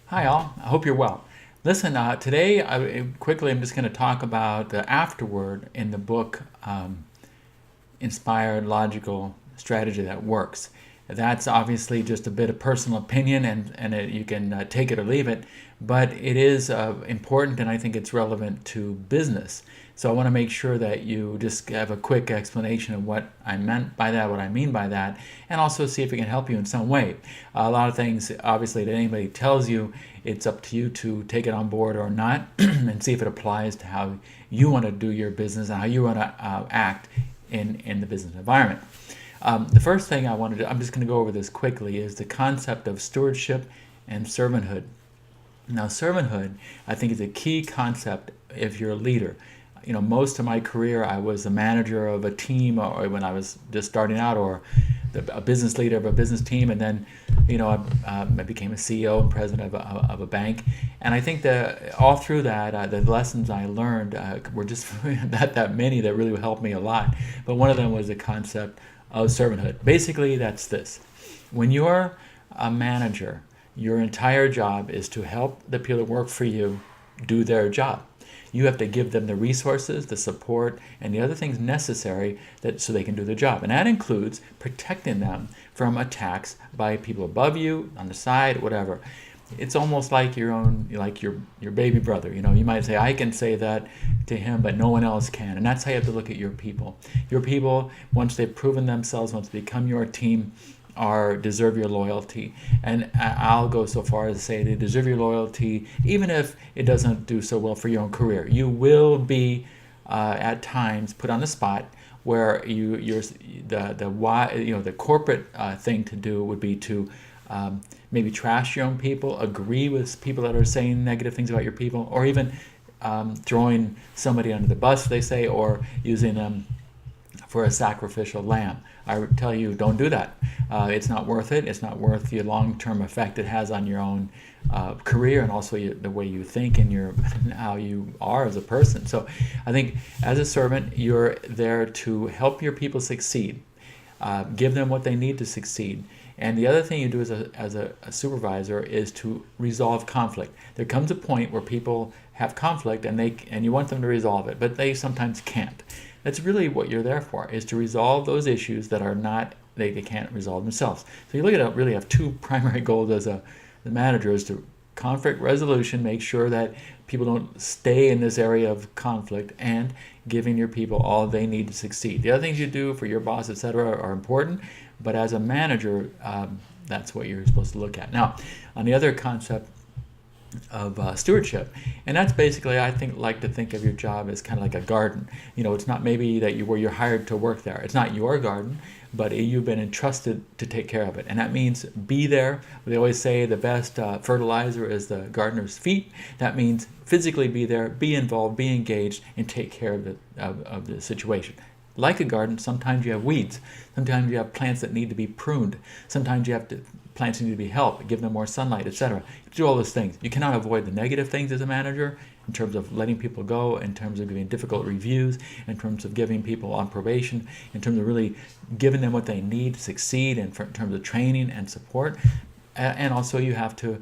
Hi, all. I hope you're well. Listen, today I'm just going to talk about the afterword in the book Inspired Logical Strategy That Works. That's obviously just a bit of personal opinion, and you can take it or leave it, but it is important, and I think it's relevant to business. So I want to make sure that you just have a quick explanation of what I meant by that, what I mean by that, and also see if it can help you in some way. A lot of things, obviously, that anybody tells you, it's up to you to take it on board or not, and see if it applies to how you want to do your business and how you want to act in the business environment. The first thing I'm just going to go over this quickly, is the concept of stewardship and servanthood. Now, servanthood, I think, is a key concept if you're a leader. Most of my career, I was a manager of a team, or when I was just starting out, or a business leader of a business team, and then, I became a CEO and president of a bank. And I think that all through that, the lessons I learned were just not that many that really helped me a lot. But one of them was the concept of servanthood. Basically, that's this: when you're a manager, your entire job is to help the people that work for you do their job. You have to give them the resources, the support, and the other things necessary so they can do their job. And that includes protecting them from attacks by people above you, on the side, whatever. It's almost like your baby brother. You might say, I can say that to him, but no one else can. And that's how you have to look at your people. Your people, once they've proven themselves, once they become your team, deserve your loyalty. And I'll go so far as to say they deserve your loyalty, even if it doesn't do so well for your own career. You will be at times put on the spot where the corporate thing to do would be to maybe trash your own people, agree with people that are saying negative things about your people, or even throwing somebody under the bus, they say, or using them for a sacrificial lamb. I would tell you, don't do that. It's not worth it. It's not worth the long-term effect it has on your own career, and also the way you think and how you are as a person. So I think as a servant, you're there to help your people succeed. Give them what they need to succeed. And the other thing you do as a supervisor is to resolve conflict. There comes a point where people have conflict, and you want them to resolve it, but they sometimes can't. That's really what you're there for, is to resolve those issues that are not, they can't resolve themselves. So you really have two primary goals as the manager, is to conflict resolution, make sure that people don't stay in this area of conflict, and giving your people all they need to succeed. The other things you do for your boss, etc., are important, but as a manager, that's what you're supposed to look at. Now, on the other concept of stewardship, and that's basically, I like to think of your job as kind of like a garden. It's not maybe where you're hired to work there. It's not your garden, but you've been entrusted to take care of it, and that means be there. They always say the best fertilizer is the gardener's feet. That means physically be there, be involved, be engaged, and take care of the situation. Like a garden, sometimes you have weeds. Sometimes you have plants that need to be pruned. Sometimes you have plants that need to be helped, give them more sunlight, etc. You do all those things. You cannot avoid the negative things as a manager, in terms of letting people go, in terms of giving difficult reviews, in terms of giving people on probation, in terms of really giving them what they need to succeed, and in terms of training and support. And also you have to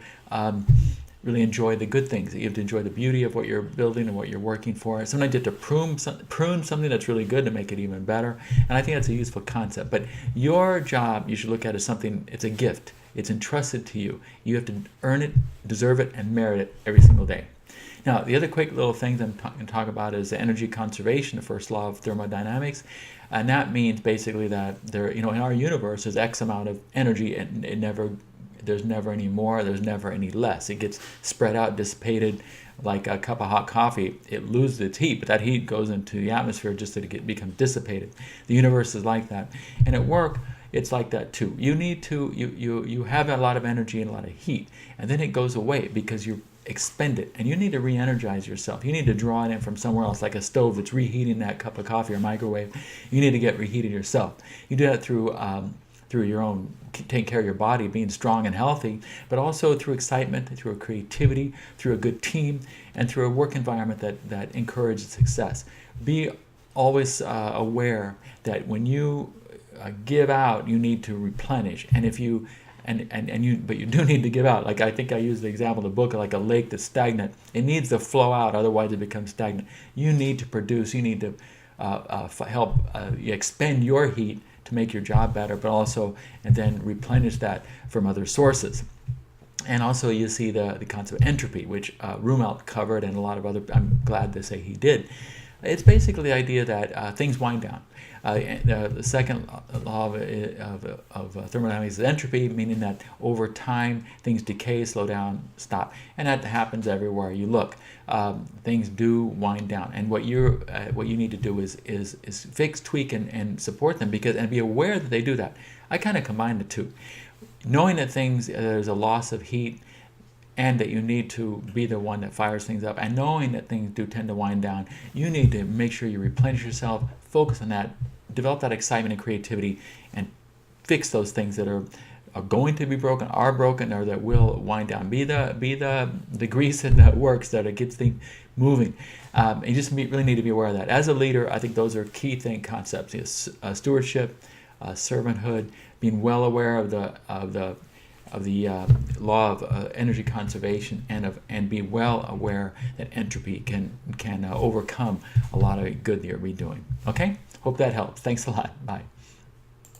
really enjoy the good things. You have to enjoy the beauty of what you're building and what you're working for. Sometimes you have to prune something that's really good to make it even better. And I think that's a useful concept. But your job, you should look at as something, it's a gift. It's entrusted to you. You have to earn it, deserve it, and merit it every single day. Now, the other quick little things I'm going to talk about is energy conservation, the first law of thermodynamics. And that means basically that in our universe, there's X amount of energy, and there's never any more, there's never any less. It gets spread out, dissipated like a cup of hot coffee. It loses its heat, but that heat goes into the atmosphere just so it becomes dissipated. The universe is like that. And at work, it's like that too. You have a lot of energy and a lot of heat, and then it goes away because you expend it, and you need to re-energize yourself. You need to draw it in from somewhere else, like a stove that's reheating that cup of coffee or microwave. You need to get reheated yourself. You do that through your own taking care of your body, being strong and healthy, but also through excitement, through creativity, through a good team, and through a work environment that encourages success. Be always aware that when you give out, you need to replenish. And if you but you do need to give out. Like I think I used the example in the book, like a lake that's stagnant. It needs to flow out, otherwise it becomes stagnant. You need to produce. You need to help expend your heat to make your job better, but also and then replenish that from other sources. And also you see the concept of entropy, which Rumelt covered, and a lot of other, I'm glad to say he did. It's basically the idea that things wind down. The second law of thermodynamics is entropy, meaning that over time things decay, slow down, stop, and that happens everywhere you look. Things do wind down, and what you need to do is fix, tweak, and support them, and be aware that they do that. I kind of combine the two, knowing that there's a loss of heat, and that you need to be the one that fires things up, and knowing that things do tend to wind down, you need to make sure you replenish yourself, focus on that, develop that excitement and creativity, and fix those things that are going to be broken, are broken, or that will wind down. Be the grease in the works that gets things moving. You just really need to be aware of that. As a leader, I think those are key concepts: stewardship, servanthood, being well aware of the law of energy conservation, and be well aware that entropy can overcome a lot of good that you're doing. Okay? Hope that helps. Thanks a lot. Bye.